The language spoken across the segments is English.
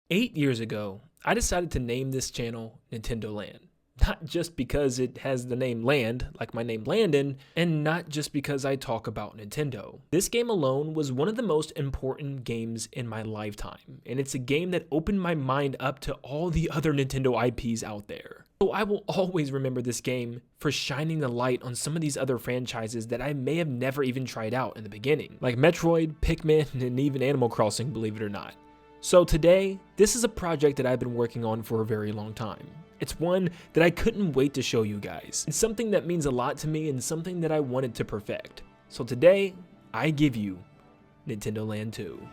8 years ago, I decided to name this channel Nintendo Land. Not just because it has the name Land, like my name Landon, and not just because I talk about Nintendo. This game alone was one of the most important games in my lifetime, and it's a game that opened my mind up to all the other Nintendo IPs out there. So I will always remember this game for shining the light on some of these other franchises that I may have never even tried out in the beginning, like Metroid, Pikmin, and even Animal Crossing, believe it or not. So today, this is a project that I've been working on for a very long time. It's one that I couldn't wait to show you guys. It's something that means a lot to me and something that I wanted to perfect. So today, I give you Nintendo Land 2.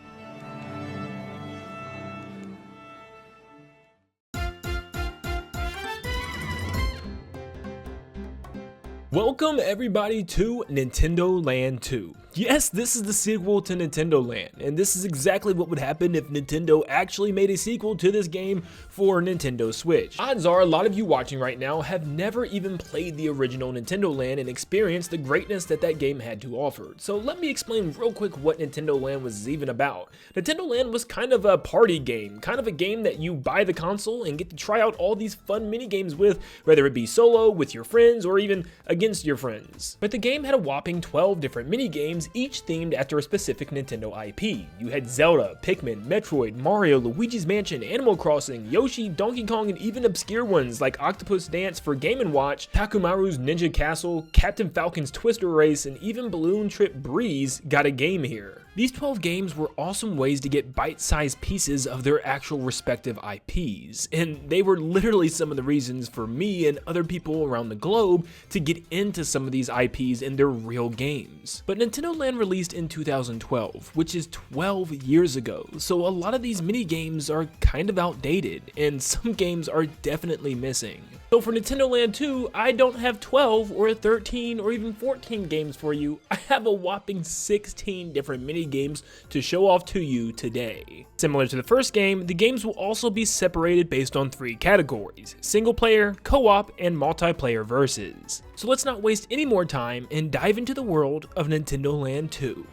Welcome everybody to Nintendo Land 2. Yes, this is the sequel to Nintendo Land, and this is exactly what would happen if Nintendo actually made a sequel to this game for Nintendo Switch. Odds are a lot of you watching right now have never even played the original Nintendo Land and experienced the greatness that that game had to offer. So let me explain real quick what Nintendo Land was even about. Nintendo Land was kind of a party game, kind of a game that you buy the console and get to try out all these fun mini games with, whether it be solo, with your friends, or even against your friends. But the game had a whopping 12 different mini games, each themed after a specific Nintendo IP. You had Zelda, Pikmin, Metroid, Mario, Luigi's Mansion, Animal Crossing, Yoshi, Donkey Kong, and even obscure ones like Octopus Dance for Game & Watch, Takumaru's Ninja Castle, Captain Falcon's Twister Race, and even Balloon Trip Breeze got a game here. These 12 games were awesome ways to get bite-sized pieces of their actual respective IPs, and they were literally some of the reasons for me and other people around the globe to get into some of these IPs in their real games. But Nintendo Land released in 2012, which is 12 years ago, so a lot of these mini games are kind of outdated, and some games are definitely missing. So for Nintendo Land 2, I don't have 12 or 13 or even 14 games for you. I have a whopping 16 different mini games to show off to you today. Similar to the first game, the games will also be separated based on 3 categories: single player, co-op, and multiplayer versus. So let's not waste any more time and dive into the world of Nintendo Land 2.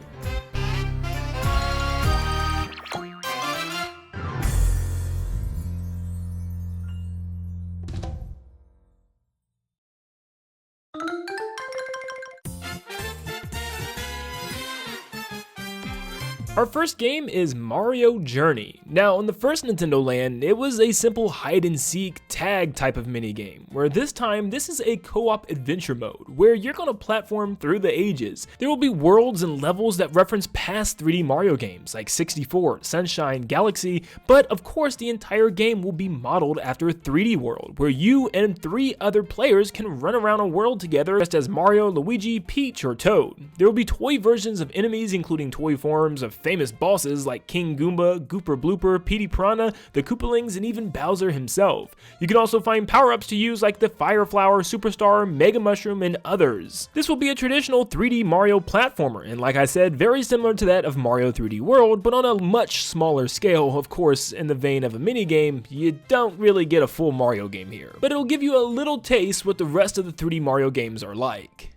Our first game is Mario Journey. Now, on the first Nintendo Land, it was a simple hide-and-seek tag type of minigame, where this time, this is a co-op adventure mode, where you're gonna platform through the ages. There will be worlds and levels that reference past 3D Mario games, like 64, Sunshine, Galaxy, but of course the entire game will be modeled after a 3D world, where you and 3 other players can run around a world together just as Mario, Luigi, Peach, or Toad. There will be toy versions of enemies, including toy forms of famous bosses like King Goomba, Gooper Blooper, Petey Piranha, the Koopalings, and even Bowser himself. You can also find power-ups to use like the Fire Flower, Superstar, Mega Mushroom, and others. This will be a traditional 3D Mario platformer, and like I said, very similar to that of Mario 3D World, but on a much smaller scale. Of course, in the vein of a minigame, you don't really get a full Mario game here, but it'll give you a little taste what the rest of the 3D Mario games are like.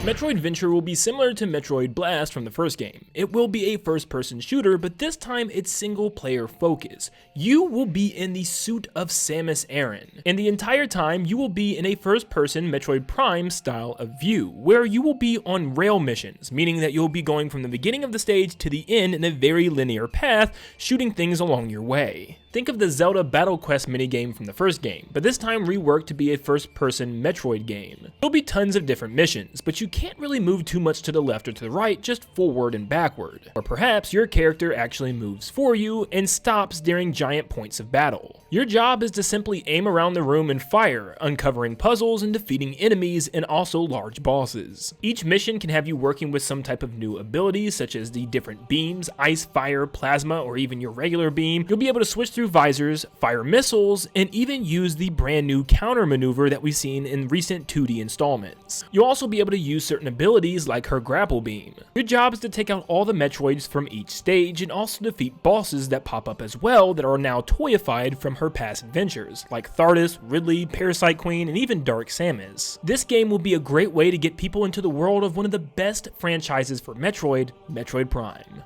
Metroid Venture will be similar to Metroid Blast from the first game. It will be a first-person shooter, but this time it's single-player focus. You will be in the suit of Samus Aran, and the entire time you will be in a first-person Metroid Prime style of view, where you will be on rail missions, meaning that you'll be going from the beginning of the stage to the end in a very linear path, shooting things along your way. Think of the Zelda Battle Quest minigame from the first game, but this time reworked to be a first-person Metroid game. There'll be tons of different missions, but you can't really move too much to the left or to the right, just forward and backward. Or perhaps your character actually moves for you and stops during giant points of battle. Your job is to simply aim around the room and fire, uncovering puzzles and defeating enemies and also large bosses. Each mission can have you working with some type of new abilities, such as the different beams, ice, fire, plasma, or even your regular beam. You'll be able to switch through through visors, fire missiles, and even use the brand new counter maneuver that we've seen in recent 2D installments. You'll also be able to use certain abilities like her grapple beam. Your job is to take out all the Metroids from each stage and also defeat bosses that pop up as well that are now toyified from her past adventures, like Thardus, Ridley, Parasite Queen, and even Dark Samus. This game will be a great way to get people into the world of one of the best franchises for Metroid, Metroid Prime.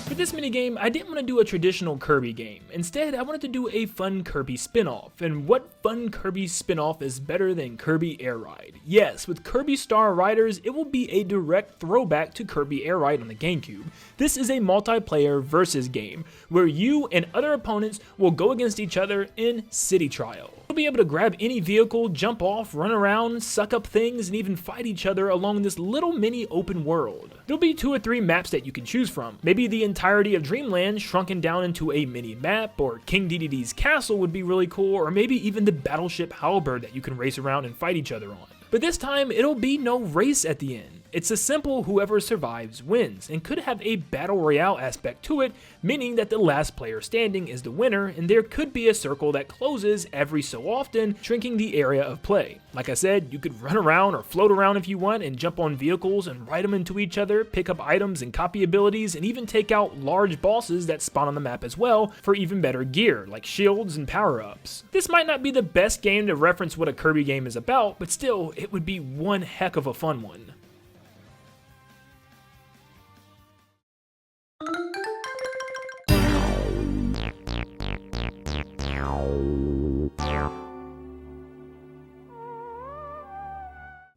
For this minigame, I didn't want to do a traditional Kirby game. Instead, I wanted to do a fun Kirby spin-off. And what fun Kirby spin-off is better than Kirby Air Ride? Yes, with Kirby Star Riders, it will be a direct throwback to Kirby Air Ride on the GameCube. This is a multiplayer versus game, where you and other opponents will go against each other in City Trial. You'll be able to grab any vehicle, jump off, run around, suck up things, and even fight each other along this little mini open world. There'll be 2 or 3 maps that you can choose from. Maybe the entirety of Dreamland shrunken down into a mini map, or King Dedede's castle would be really cool, or maybe even the battleship Halberd that you can race around and fight each other on. But this time, it'll be no race at the end. It's a simple whoever survives wins, and could have a battle royale aspect to it, meaning that the last player standing is the winner, and there could be a circle that closes every so often, shrinking the area of play. Like I said, you could run around or float around if you want, and jump on vehicles and ride them into each other, pick up items and copy abilities, and even take out large bosses that spawn on the map as well for even better gear, like shields and power-ups. This might not be the best game to reference what a Kirby game is about, but still, it would be one heck of a fun one.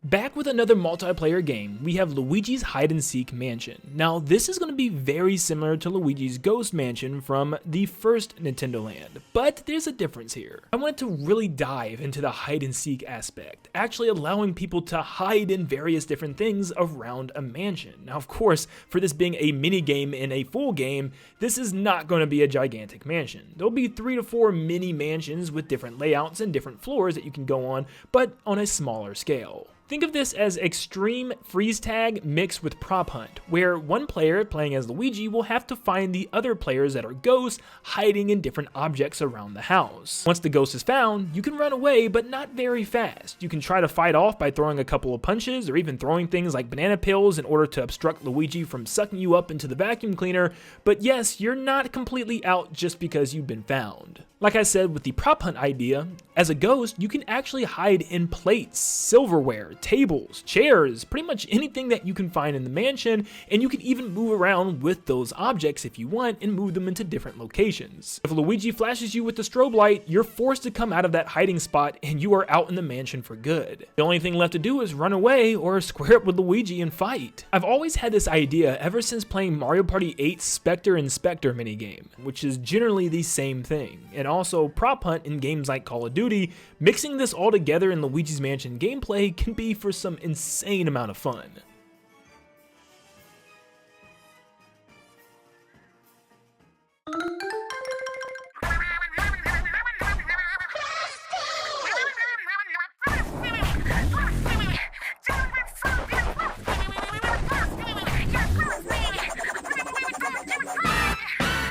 Back with another multiplayer game, we have Luigi's Hide and Seek Mansion. Now, this is going to be very similar to Luigi's Ghost Mansion from the first Nintendo Land, but there's a difference here. I wanted to really dive into the hide and seek aspect, actually allowing people to hide in various different things around a mansion. Now, of course, for this being a mini game in a full game, this is not going to be a gigantic mansion. There'll be 3 to 4 mini mansions with different layouts and different floors that you can go on, but on a smaller scale. Think of this as extreme freeze tag mixed with prop hunt, where one player playing as Luigi will have to find the other players that are ghosts hiding in different objects around the house. Once the ghost is found, you can run away, but not very fast. You can try to fight off by throwing a couple of punches or even throwing things like banana peels in order to obstruct Luigi from sucking you up into the vacuum cleaner, but yes, you're not completely out just because you've been found. Like I said with the prop hunt idea, as a ghost, you can actually hide in plates, silverware, tables, chairs, pretty much anything that you can find in the mansion, and you can even move around with those objects if you want and move them into different locations. If Luigi flashes you with the strobe light, you're forced to come out of that hiding spot and you are out in the mansion for good. The only thing left to do is run away or square up with Luigi and fight. I've always had this idea ever since playing Mario Party 8's Spectre and Spectre minigame, which is generally the same thing, and also prop hunt in games like Call of Duty. Mixing this all together in Luigi's Mansion gameplay can be for some insane amount of fun.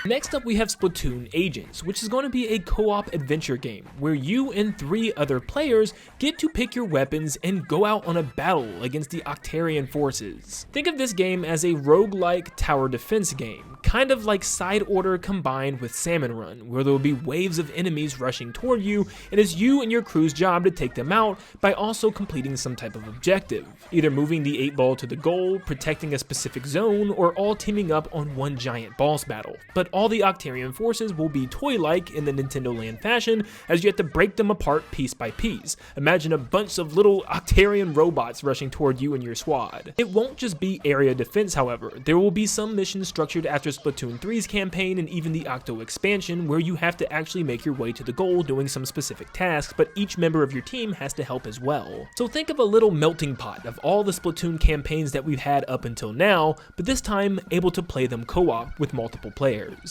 Next up we have Splatoon Agents, which is going to be a co-op adventure game where you and 3 other players get to pick your weapons and go out on a battle against the Octarian forces. Think of this game as a roguelike tower defense game, kind of like Side Order combined with Salmon Run, where there will be waves of enemies rushing toward you, and it's you and your crew's job to take them out by also completing some type of objective, either moving the 8-ball to the goal, protecting a specific zone, or all teaming up on one giant boss battle. But all the Octarian forces will be toy-like in the Nintendo Land fashion, as you have to break them apart piece by piece. Imagine a bunch of little Octarian robots rushing toward you and your squad. It won't just be area defense, however. There will be some missions structured after Splatoon 3's campaign and even the Octo expansion, where you have to actually make your way to the goal doing some specific tasks, but each member of your team has to help as well. So think of a little melting pot of all the Splatoon campaigns that we've had up until now, but this time able to play them co-op with multiple players.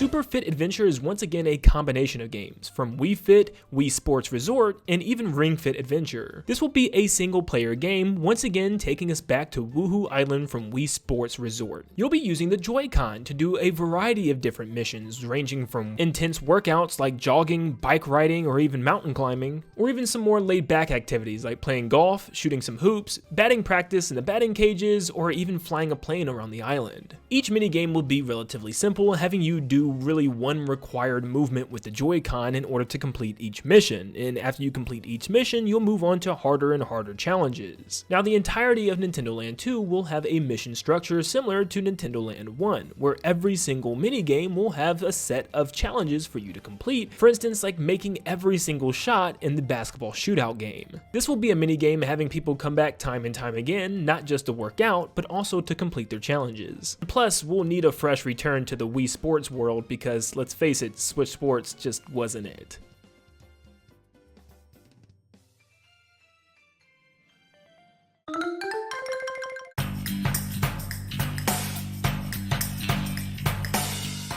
Super Fit Adventure is once again a combination of games, from Wii Fit, Wii Sports Resort, and even Ring Fit Adventure. This will be a single player game, once again taking us back to Woohoo Island from Wii Sports Resort. You'll be using the Joy-Con to do a variety of different missions, ranging from intense workouts like jogging, bike riding, or even mountain climbing, or even some more laid-back activities like playing golf, shooting some hoops, batting practice in the batting cages, or even flying a plane around the island. Each minigame will be relatively simple, having you do really one required movement with the Joy-Con in order to complete each mission, and after you complete each mission, you'll move on to harder and harder challenges. Now, the entirety of Nintendo Land 2 will have a mission structure similar to Nintendo Land 1, where every single minigame will have a set of challenges for you to complete, for instance like making every single shot in the basketball shootout game. This will be a minigame having people come back time and time again, not just to work out, but also to complete their challenges. Plus, we'll need a fresh return to the Wii Sports world because, let's face it, Switch Sports just wasn't it.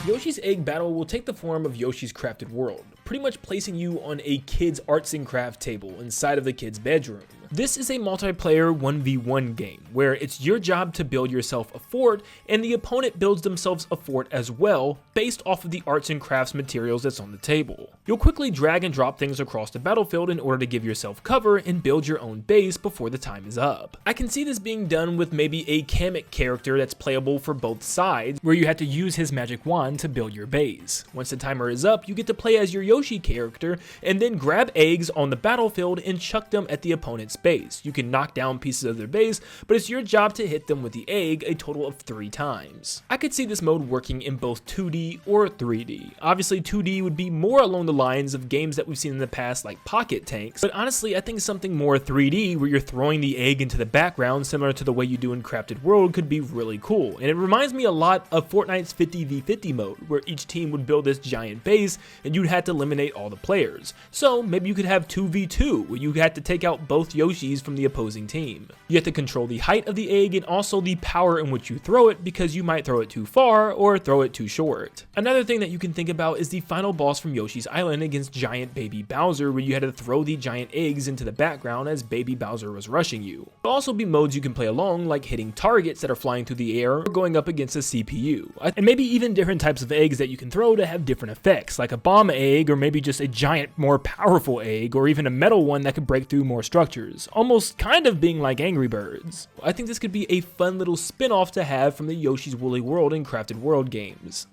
Yoshi's Egg Battle will take the form of Yoshi's Crafted World, pretty much placing you on a kid's arts and craft table inside of the kid's bedroom. This is a multiplayer 1v1 game, where it's your job to build yourself a fort, and the opponent builds themselves a fort as well, based off of the arts and crafts materials that's on the table. You'll quickly drag and drop things across the battlefield in order to give yourself cover and build your own base before the time is up. I can see this being done with maybe a Kamek character that's playable for both sides, where you have to use his magic wand to build your base. Once the timer is up, you get to play as your Yoshi character, and then grab eggs on the battlefield and chuck them at the opponent's base. You can knock down pieces of their base, but it's your job to hit them with the egg a total of 3 times. I could see this mode working in both 2D or 3D. Obviously 2D would be more along the lines of games that we've seen in the past like Pocket Tanks, but honestly I think something more 3D where you're throwing the egg into the background similar to the way you do in Crafted World could be really cool. And it reminds me a lot of Fortnite's 50v50 mode, where each team would build this giant base and you'd have to eliminate all the players. So maybe you could have 2v2 where you had to take out both Yoshis from the opposing team. You have to control the height of the egg and also the power in which you throw it, because you might throw it too far or throw it too short. Another thing that you can think about is the final boss from Yoshi's Island against giant baby Bowser, where you had to throw the giant eggs into the background as baby Bowser was rushing you. There'll also be modes you can play along, like hitting targets that are flying through the air or going up against a CPU, and maybe even different types of eggs that you can throw to have different effects, like a bomb egg, or maybe just a giant more powerful egg, or even a metal one that could break through more structures, almost kind of being like Angry Birds. I think this could be a fun little spin-off to have from the Yoshi's Woolly World and Crafted World games.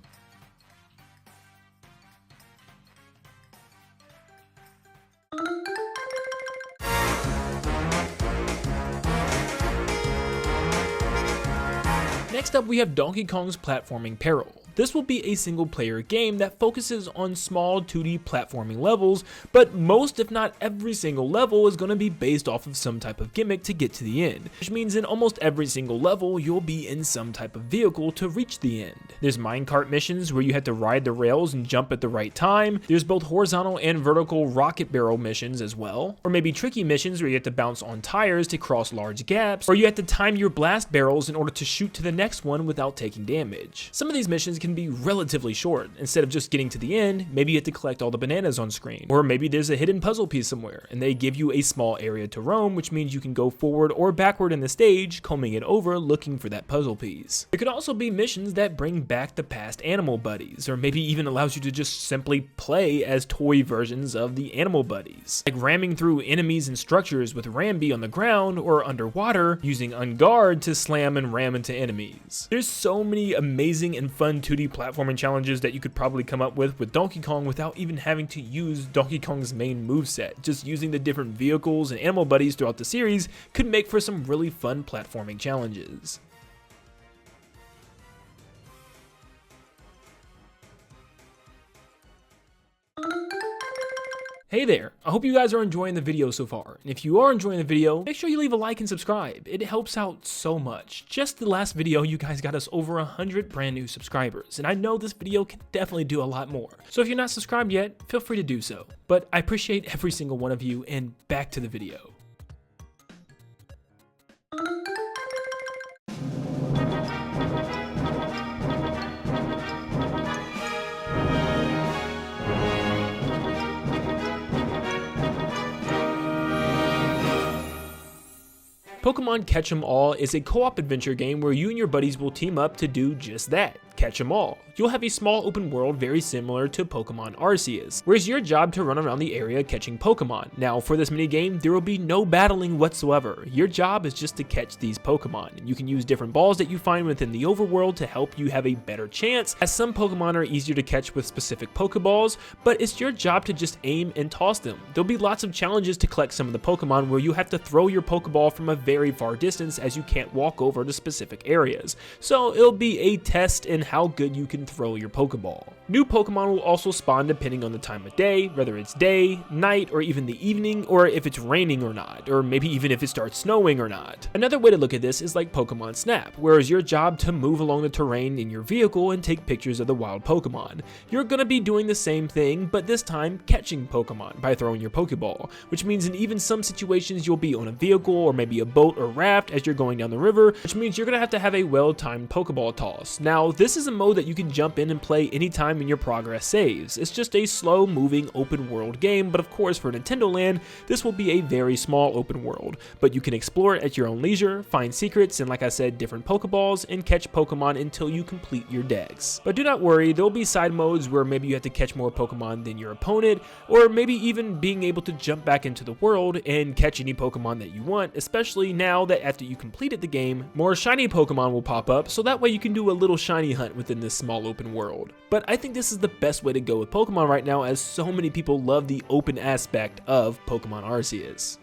Next up, we have Donkey Kong's platforming Peril. This will be a single player game that focuses on small 2D platforming levels, but most if not every single level is going to be based off of some type of gimmick to get to the end, which means in almost every single level you'll be in some type of vehicle to reach the end. There's minecart missions where you have to ride the rails and jump at the right time. There's both horizontal and vertical rocket barrel missions as well, or maybe tricky missions where you have to bounce on tires to cross large gaps, or you have to time your blast barrels in order to shoot to the next one without taking damage. Some of these missions can be relatively short. Instead of just getting to the end, maybe you have to collect all the bananas on screen, or maybe there's a hidden puzzle piece somewhere and they give you a small area to roam, which means you can go forward or backward in the stage, combing it over looking for that puzzle piece. There could also be missions that bring back the past animal buddies, or maybe even allows you to just simply play as toy versions of the animal buddies, like ramming through enemies and structures with Rambi on the ground or underwater, using Unguard to slam and ram into enemies. There's so many amazing and fun 2D platforming challenges that you could probably come up with Donkey Kong without even having to use Donkey Kong's main moveset. Just using the different vehicles and animal buddies throughout the series could make for some really fun platforming challenges. Hey there, I hope you guys are enjoying the video so far, and if you are enjoying the video, make sure you leave a like and subscribe. It helps out so much. Just the last video, you guys got us over 100 brand new subscribers, and I know this video can definitely do a lot more. So if you're not subscribed yet, feel free to do so. But I appreciate every single one of you, and back to the video. Pokemon Catch 'em All is a co-op adventure game where you and your buddies will team up to do just that. Catch 'em all. You'll have a small open world very similar to Pokemon Arceus, where it's your job to run around the area catching Pokemon. Now for this minigame, there will be no battling whatsoever. Your job is just to catch these Pokemon, and you can use different balls that you find within the overworld to help you have a better chance, as some Pokemon are easier to catch with specific Pokeballs, but it's your job to just aim and toss them. There'll be lots of challenges to collect some of the Pokemon where you have to throw your Pokeball from a very far distance as you can't walk over to specific areas. So it'll be a test in how good you can throw your Pokeball. New Pokemon will also spawn depending on the time of day, whether it's day, night, or even the evening, or if it's raining or not, or maybe even if it starts snowing or not. Another way to look at this is like Pokemon Snap, where it's your job to move along the terrain in your vehicle and take pictures of the wild Pokemon. You're gonna be doing the same thing, but this time catching Pokemon by throwing your Pokeball, which means in even some situations you'll be on a vehicle or maybe a boat or raft as you're going down the river, which means you're gonna have a well-timed Pokeball toss. Now, this is a mode that you can jump in and play anytime in your progress saves. It's just a slow moving open world game, but of course for Nintendo Land, this will be a very small open world, but you can explore it at your own leisure, find secrets, and like I said, different Pokeballs, and catch Pokemon until you complete your decks. But do not worry, there'll be side modes where maybe you have to catch more Pokemon than your opponent, or maybe even being able to jump back into the world and catch any Pokemon that you want, especially now that after you completed the game, more shiny Pokemon will pop up, so that way you can do a little shiny hunt within this small open world. But I think this is the best way to go with Pokemon right now, as so many people love the open aspect of Pokemon Arceus.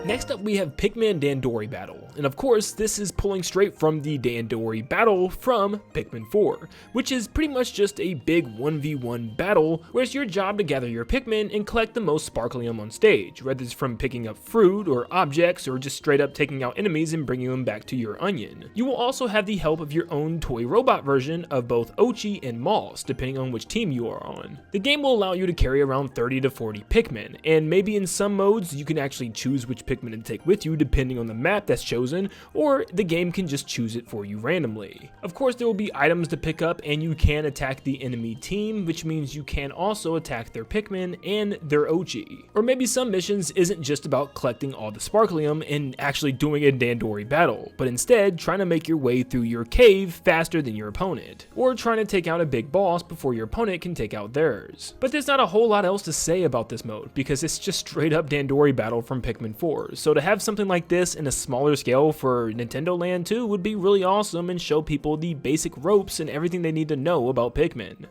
Next up we have Pikmin Dandori Battle, and of course this is pulling straight from the Dandori Battle from Pikmin 4, which is pretty much just a big 1v1 battle where it's your job to gather your Pikmin and collect the most Sparklium on stage, whether it's from picking up fruit or objects or just straight up taking out enemies and bringing them back to your onion. You will also have the help of your own toy robot version of both Ochi and Moss, depending on which team you are on. The game will allow you to carry around 30 to 40 Pikmin, and maybe in some modes you can actually choose which Pikmin to take with you depending on the map that's chosen, or the game can just choose it for you randomly. Of course there will be items to pick up, and you can attack the enemy team, which means you can also attack their Pikmin and their Ochi. Or maybe some missions isn't just about collecting all the Sparklium and actually doing a Dandori battle, but instead trying to make your way through your cave faster than your opponent, or trying to take out a big boss before your opponent can take out theirs. But there's not a whole lot else to say about this mode, because it's just straight up Dandori battle from Pikmin 4, so to have something like this in a smaller scale for Nintendo Land 2 would be really awesome and show people the basic ropes and everything they need to know about Pikmin.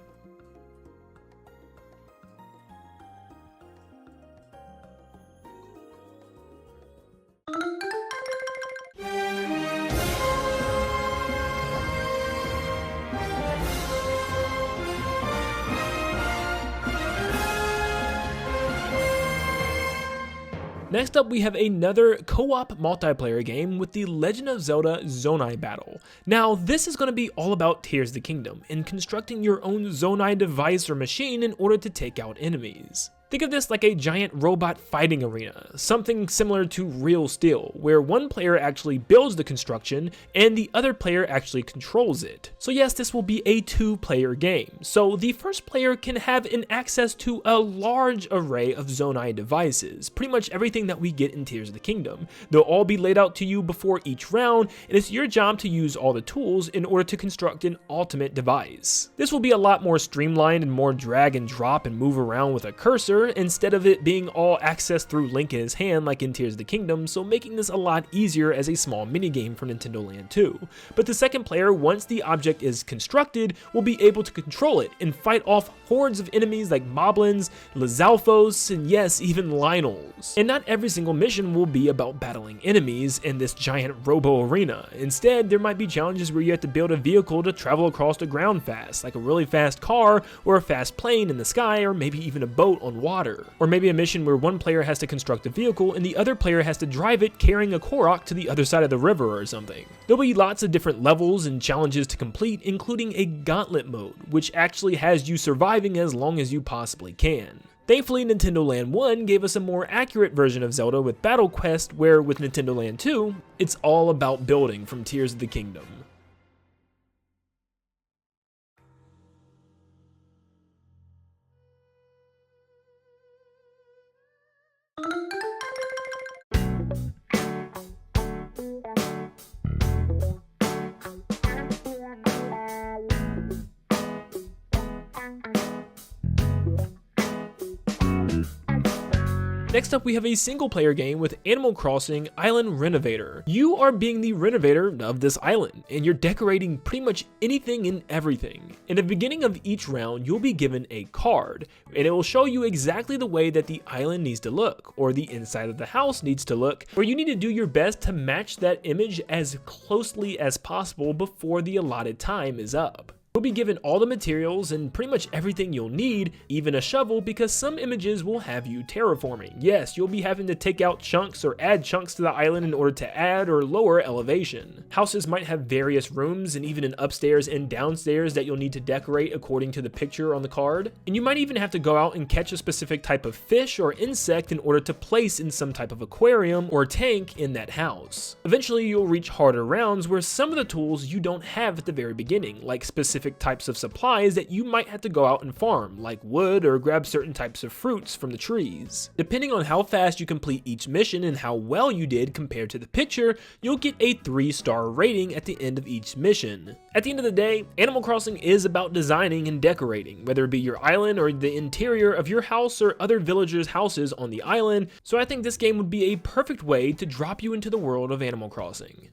Next up we have another co-op multiplayer game with the Legend of Zelda Zonai Battle. Now this is going to be all about Tears of the Kingdom and constructing your own Zonai device or machine in order to take out enemies. Think of this like a giant robot fighting arena, something similar to Real Steel, where one player actually builds the construction and the other player actually controls it. So yes, this will be a two-player game. So the first player can have access to a large array of Zonai devices, pretty much everything that we get in Tears of the Kingdom. They'll all be laid out to you before each round, and it's your job to use all the tools in order to construct an ultimate device. This will be a lot more streamlined and more drag and drop and move around with a cursor, instead of it being all accessed through Link in his hand like in Tears of the Kingdom, so making this a lot easier as a small minigame for Nintendo Land 2. But the second player, once the object is constructed, will be able to control it and fight off hordes of enemies like Moblins, Lizalfos, and yes, even Lynels. And not every single mission will be about battling enemies in this giant robo arena. Instead, there might be challenges where you have to build a vehicle to travel across the ground fast, like a really fast car or a fast plane in the sky, or maybe even a boat on water. Or maybe a mission where one player has to construct a vehicle and the other player has to drive it carrying a Korok to the other side of the river or something. There'll be lots of different levels and challenges to complete, including a gauntlet mode, which actually has you surviving as long as you possibly can. Thankfully, Nintendo Land 1 gave us a more accurate version of Zelda with Battle Quest, where with Nintendo Land 2, it's all about building from Tears of the Kingdom. Next up, we have a single player game with Animal Crossing Islandnovator. You are being the renovator of this island, and you're decorating pretty much anything and everything. In the beginning of each round, you'll be given a card, and it will show you exactly the way that the island needs to look, or the inside of the house needs to look, where you need to do your best to match that image as closely as possible before the allotted time is up. You'll be given all the materials and pretty much everything you'll need, even a shovel, because some images will have you terraforming. Yes, you'll be having to take out chunks or add chunks to the island in order to add or lower elevation. Houses might have various rooms and even an upstairs and downstairs that you'll need to decorate according to the picture on the card. And you might even have to go out and catch a specific type of fish or insect in order to place in some type of aquarium or tank in that house. Eventually, you'll reach harder rounds where some of the tools you don't have at the very beginning, like specific types of supplies that you might have to go out and farm, like wood or grab certain types of fruits from the trees. Depending on how fast you complete each mission and how well you did compared to the picture, you'll get a 3-star rating at the end of each mission. At the end of the day, Animal Crossing is about designing and decorating, whether it be your island or the interior of your house or other villagers' houses on the island, so I think this game would be a perfect way to drop you into the world of Animal Crossing.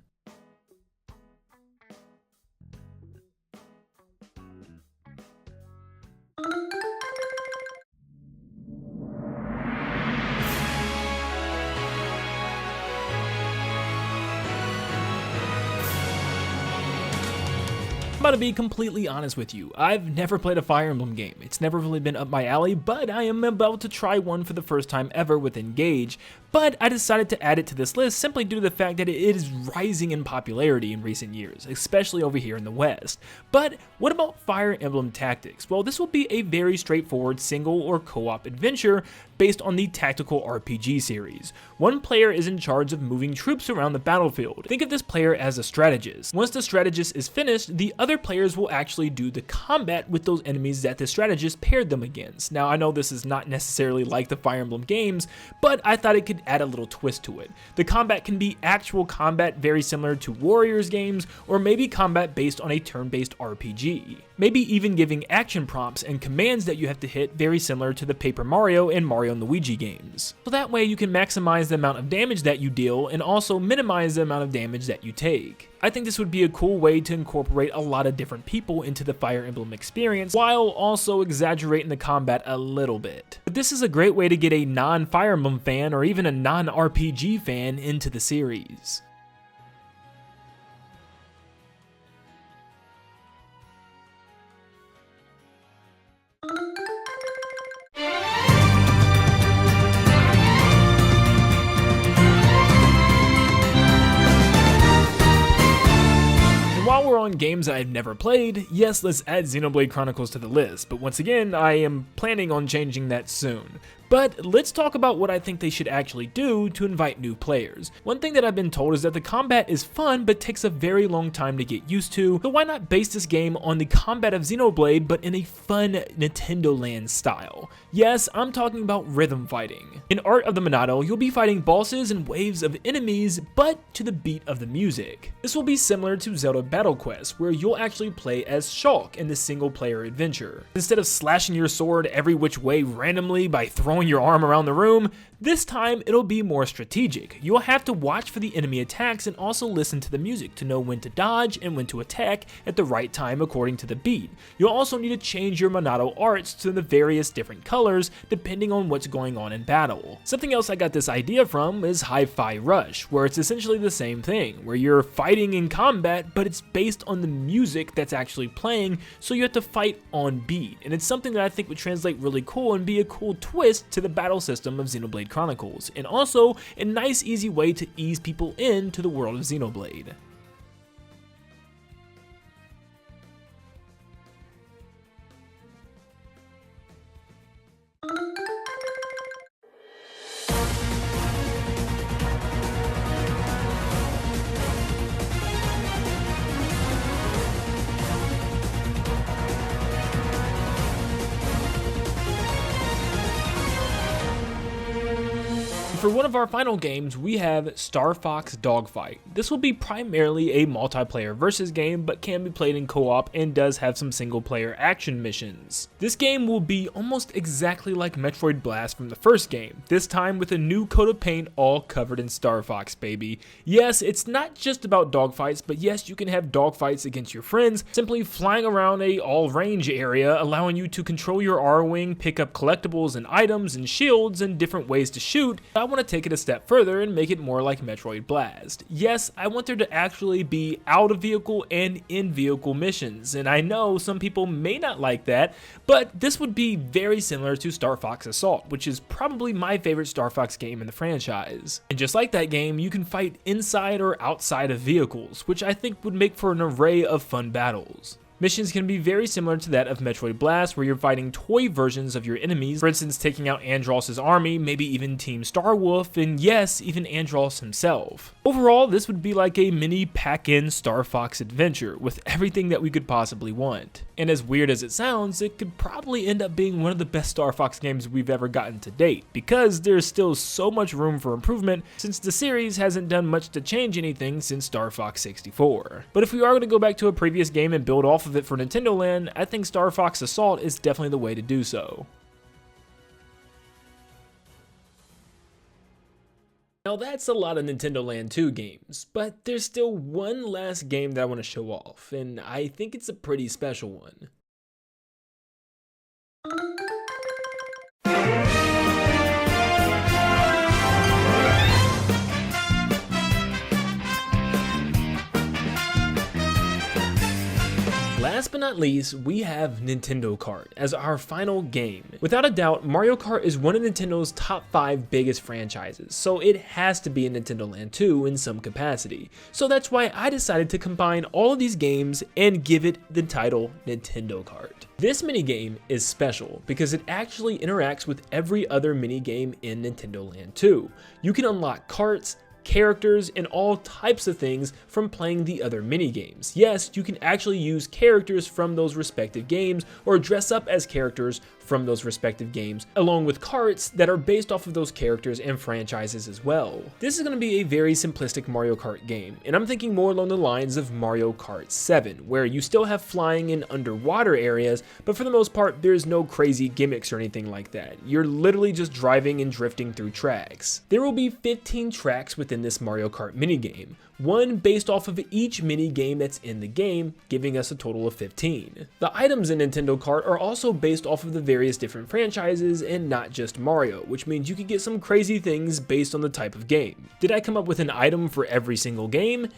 I'm about to be completely honest with you. I've never played a Fire Emblem game. It's never really been up my alley, but I am about to try one for the first time ever with Engage. But I decided to add it to this list simply due to the fact that it is rising in popularity in recent years, especially over here in the West. But what about Fire Emblem Tactics? Well, this will be a very straightforward single or co-op adventure based on the tactical RPG series. One player is in charge of moving troops around the battlefield. Think of this player as a strategist. Once the strategist is finished, the other players will actually do the combat with those enemies that the strategist paired them against. Now, I know this is not necessarily like the Fire Emblem games, but I thought it could add a little twist to it. The combat can be actual combat very similar to Warriors games, or maybe combat based on a turn-based RPG. Maybe even giving action prompts and commands that you have to hit very similar to the Paper Mario and Mario and Luigi games. So that way you can maximize the amount of damage that you deal and also minimize the amount of damage that you take. I think this would be a cool way to incorporate a lot of different people into the Fire Emblem experience while also exaggerating the combat a little bit. But this is a great way to get a non-Fire Emblem fan or even a non-RPG fan into the series. While we're on games that I've never played, yes, let's add Xenoblade Chronicles to the list, but once again, I am planning on changing that soon. But let's talk about what I think they should actually do to invite new players. One thing that I've been told is that the combat is fun but takes a very long time to get used to, so why not base this game on the combat of Xenoblade but in a fun Nintendo Land style? Yes, I'm talking about rhythm fighting. In Art of the Monado, you'll be fighting bosses and waves of enemies, but to the beat of the music. This will be similar to Zelda Battle Quest, where you'll actually play as Shulk in the single player adventure. Instead of slashing your sword every which way randomly by throwing your arm around the room, this time it'll be more strategic. You'll have to watch for the enemy attacks and also listen to the music to know when to dodge and when to attack at the right time according to the beat. You'll also need to change your Monado arts to the various different colors depending on what's going on in battle. Something else I got this idea from is Hi-Fi Rush, where it's essentially the same thing, where you're fighting in combat but it's based on the music that's actually playing, so you have to fight on beat. And it's something that I think would translate really cool and be a cool twist to the battle system of Xenoblade Chronicles, and also a nice easy way to ease people into the world of Xenoblade. for one of our final games, we have Fox Dogfight. This will be primarily a multiplayer versus game, but can be played in co-op and does have some single player action missions. This game will be almost exactly like Metroid Blast from the first game, this time with a new coat of paint all covered in Star Fox, baby. Yes, it's not just about dogfights, but yes, you can have dogfights against your friends, simply flying around a all-range area, allowing you to control your R-Wing, pick up collectibles and items and shields and different ways to shoot. I want to take it a step further and make it more like Metroid Blast. Yes, I want there to actually be out of vehicle and in vehicle missions, and I know some people may not like that, but this would be very similar to Star Fox Assault, which is probably my favorite Star Fox game in the franchise. And just like that game, you can fight inside or outside of vehicles, which I think would make for an array of fun battles. Missions can be very similar to that of Metroid Blast, where you're fighting toy versions of your enemies, for instance taking out Andross's army, maybe even Team Starwolf, and yes, even Andross himself. Overall, this would be like a mini pack-in Star Fox adventure, with everything that we could possibly want. And as weird as it sounds, it could probably end up being one of the best Star Fox games we've ever gotten to date, because there's still so much room for improvement, since the series hasn't done much to change anything since Star Fox 64. But if we are going to go back to a previous game and build off of it for Nintendo Land, I think Star Fox Assault is definitely the way to do so. Now that's a lot of Nintendo Land 2 games, but there's still one last game that I want to show off, and I think it's a pretty special one. Last but not least, we have Nintendo Kart as our final game. Without a doubt, Mario Kart is one of Nintendo's top 5 biggest franchises, so it has to be in Nintendo Land 2 in some capacity. So that's why I decided to combine all of these games and give it the title Nintendo Kart. This minigame is special because it actually interacts with every other minigame in Nintendo Land 2. You can unlock carts, characters, and all types of things from playing the other minigames. Yes, you can actually use characters from those respective games or dress up as characters from those respective games, along with carts that are based off of those characters and franchises as well. This is going to be a very simplistic Mario Kart game, and I'm thinking more along the lines of Mario Kart 7, where you still have flying in underwater areas, but for the most part, there's no crazy gimmicks or anything like that. You're literally just driving and drifting through tracks. There will be 15 tracks within this Mario Kart minigame, one based off of each minigame that's in the game, giving us a total of 15. The items in Nintendo Kart are also based off of the various different franchises and not just Mario, which means you can get some crazy things based on the type of game. Did I come up with an item for every single game?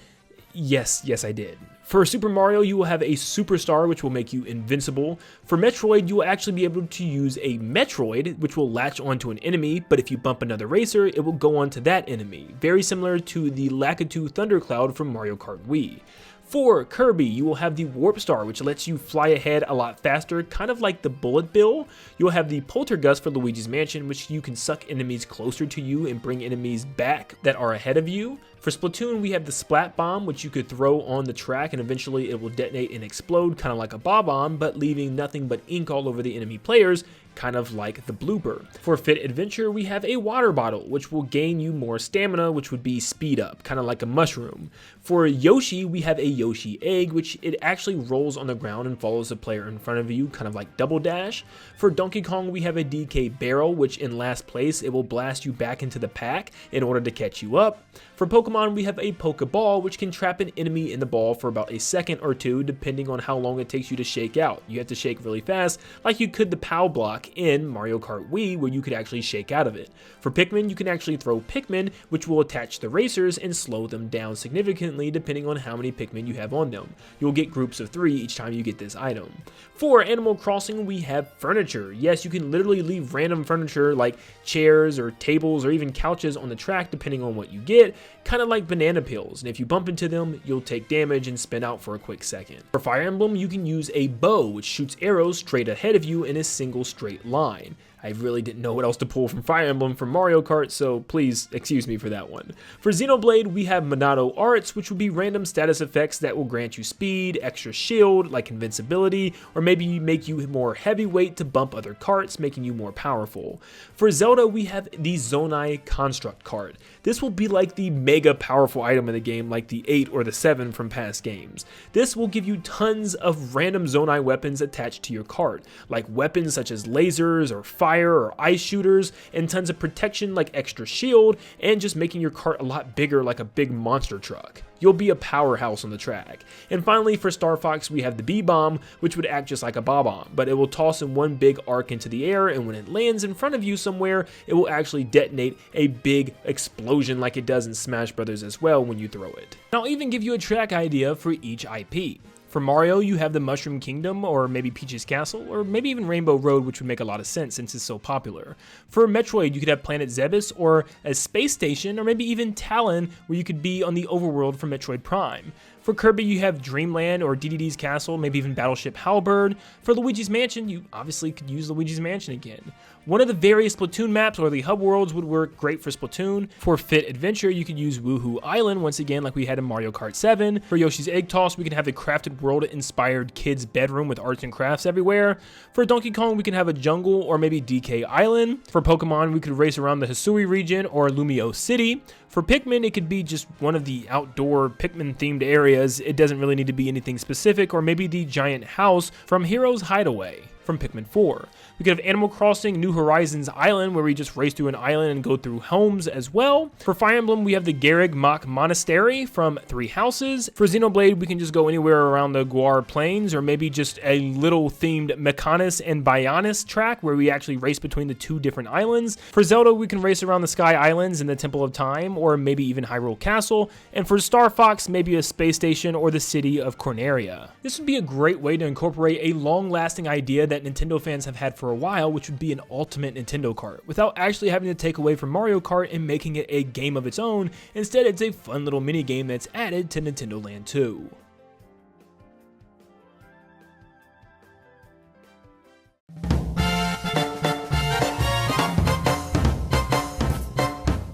Yes, I did. For Super Mario, you will have a Superstar, which will make you invincible. For Metroid, you will actually be able to use a Metroid, which will latch onto an enemy, but if you bump another racer, it will go onto that enemy. Very similar to the Lakitu Thundercloud from Mario Kart Wii. For Kirby, you will have the Warp Star, which lets you fly ahead a lot faster, kind of like the Bullet Bill. You'll have the Poltergust for Luigi's Mansion, which you can suck enemies closer to you and bring enemies back that are ahead of you. For Splatoon, we have the Splat Bomb, which you could throw on the track and eventually it will detonate and explode, kind of like a Bob-omb, but leaving nothing but ink all over the enemy players, kind of like the Blooper. For Fit Adventure, we have a water bottle, which will gain you more stamina, which would be speed up, kind of like a mushroom. For Yoshi, we have a Yoshi Egg, which it actually rolls on the ground and follows the player in front of you, kind of like Double Dash. For Donkey Kong, we have a DK Barrel, which in last place, it will blast you back into the pack in order to catch you up. For Pokemon, we have a Pokeball, which can trap an enemy in the ball for about a second or two, depending on how long it takes you to shake out. You have to shake really fast, like you could the POW block in Mario Kart Wii, where you could actually shake out of it. For Pikmin, you can actually throw Pikmin, which will attach the racers and slow them down significantly, depending on how many Pikmin you have on them. You'll get groups of 3 each time you get this item. For Animal Crossing, we have furniture. Yes, you can literally leave random furniture like chairs or tables or even couches on the track, depending on what you get, kind of like banana peels, and if you bump into them, you'll take damage and spin out for a quick second. For Fire Emblem, you can use a bow, which shoots arrows straight ahead of you in a single straight line. I really didn't know what else to pull from Fire Emblem from Mario Kart, so please excuse me for that one. For Xenoblade, we have Monado Arts, which will be random status effects that will grant you speed, extra shield, like invincibility, or maybe make you more heavyweight to bump other carts, making you more powerful. For Zelda, we have the Zonai Construct card. This will be like the mega powerful item in the game, like the 8 or the 7 from past games. This will give you tons of random Zonai weapons attached to your cart, like weapons such as lasers or fire or ice shooters, and tons of protection like extra shield, and just making your cart a lot bigger like a big monster truck. You'll be a powerhouse on the track. And finally, for Star Fox, we have the B-Bomb, which would act just like a bomb, but it will toss in one big arc into the air, and when it lands in front of you somewhere, it will actually detonate a big explosion like it does in Smash Brothers as well when you throw it. And I'll even give you a track idea for each IP. For Mario, you have the Mushroom Kingdom, or maybe Peach's Castle, or maybe even Rainbow Road, which would make a lot of sense since it's so popular. For Metroid, you could have Planet Zebes, or a space station, or maybe even Talon, where you could be on the overworld from Metroid Prime. For Kirby, you have Dreamland or DDD's Castle, maybe even Battleship Halberd. For Luigi's Mansion, you obviously could use Luigi's Mansion again. One of the various Splatoon maps or the hub worlds would work great for Splatoon. For Fit Adventure, you could use Woohoo Island once again like we had in Mario Kart 7. For Yoshi's Egg Toss, we can have the Crafted World inspired kids bedroom with arts and crafts everywhere. For Donkey Kong, we can have a jungle or maybe DK Island. For Pokemon, we could race around the Hisui region or Lumio City. For Pikmin, it could be just one of the outdoor Pikmin themed areas. It doesn't really need to be anything specific, or maybe the giant house from Hero's Hideaway from Pikmin 4. We could have Animal Crossing New Horizons Island, where we just race through an island and go through homes as well. For Fire Emblem, we have the Garreg Mach Monastery from Three Houses. For Xenoblade, we can just go anywhere around the Guar Plains, or maybe just a little themed Mechonis and Bionis track, where we actually race between the two different islands. For Zelda, we can race around the Sky Islands and the Temple of Time, or maybe even Hyrule Castle. And for Star Fox, maybe a space station or the city of Corneria. This would be a great way to incorporate a long-lasting idea that Nintendo fans have had for a while, which would be an ultimate Nintendo Kart, without actually having to take away from Mario Kart and making it a game of its own. Instead, it's a fun little mini game that's added to Nintendo Land 2.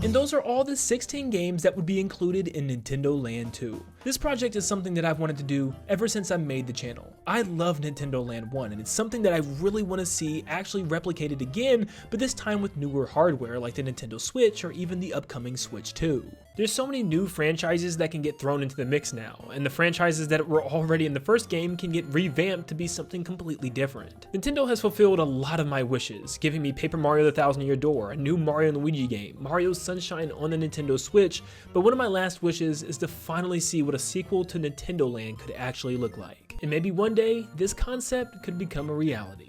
And those are all the 16 games that would be included in Nintendo Land 2. This project is something that I've wanted to do ever since I made the channel. I love Nintendo Land 1, and it's something that I really want to see actually replicated again, but this time with newer hardware like the Nintendo Switch or even the upcoming Switch 2. There's so many new franchises that can get thrown into the mix now, and the franchises that were already in the first game can get revamped to be something completely different. Nintendo has fulfilled a lot of my wishes, giving me Paper Mario the Thousand Year Door, a new Mario and Luigi game, Mario Sunshine on the Nintendo Switch, but one of my last wishes is to finally see what a sequel to Nintendo Land could actually look like. And maybe one day, this concept could become a reality.